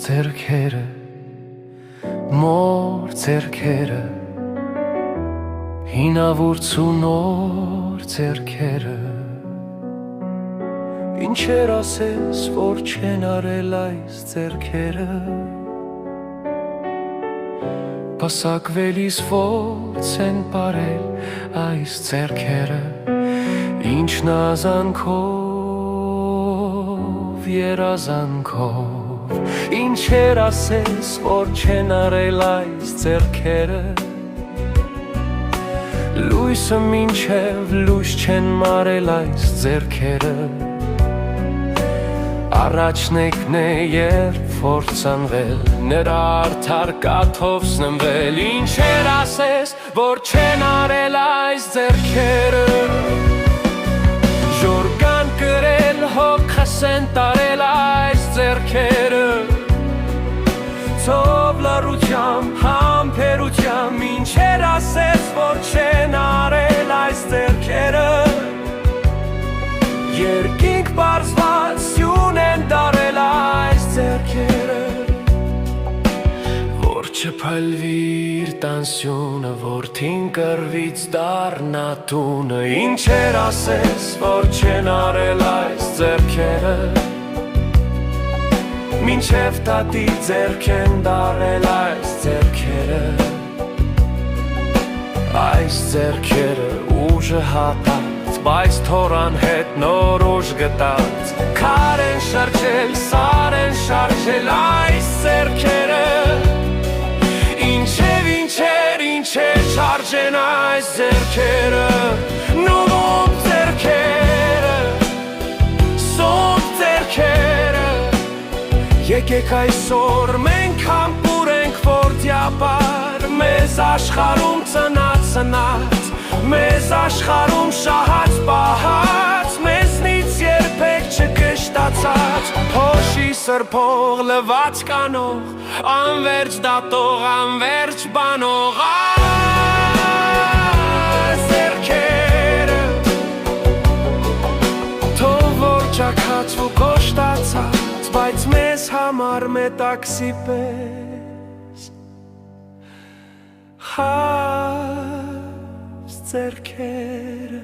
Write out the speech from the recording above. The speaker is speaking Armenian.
ձեռքերը, մոր ձեռքերը, հինավուրց ու նոր ձեռքերը, ինչեր ասես, որ չեն արել այս ձեռքերը, պասակվելիս ոնց են պարել այս ձեռքերը, ինչ նազանքով, երազանքով, ինչեր ասես, որ չեն արել այս ձեռքերը, լույսը մինչև լույս չեն մարել այս ձեռքերը, առաջն եկն է երբ փորձանվել, նրա արդար կաթով սնվել, ինչեր ասես, որ չեն արել այս ձեռքերը, ժորգան կրել, հոգս են տարել այս ձեռքերը, ծով լռությամբ, համբերությամբ, ինչեր ասես, որ չեն արել այս ձեռքերը, երկինք պարզված սյուն են դարել այս ձեռքերը, որ չփլվիր տանսյունը, որդին կռվից դառնա տունը, ինչեր ասես, որ չեն արել այս ձեռքերը, մինչև տատի ձեռք են դարել այս ձեռքերը, այս ձեռքերը ուժը հատած, բայց թորան հետ նոր ուժ գտած, քար են շրջել, սար են շարժել այս ձեռքերը, ինչեր շարժեն այս ձեռքերը, նոմ ձեռքերը, սոմ ձեռքերը, եկեք այսօր մենք համբուրենք որդյապար, մեզ աշխարհում ծնած, մեզ աշխարհում շահած պահած, մեզնից երբեք չկշտացած, փոշի սրբող լված կանող, անվերջ դատող, անվերջ բանող ձեռքերը, թող որ ճաքած ու կոշտացած, բայց մեզ համար մետաքսի պես ձեռքերը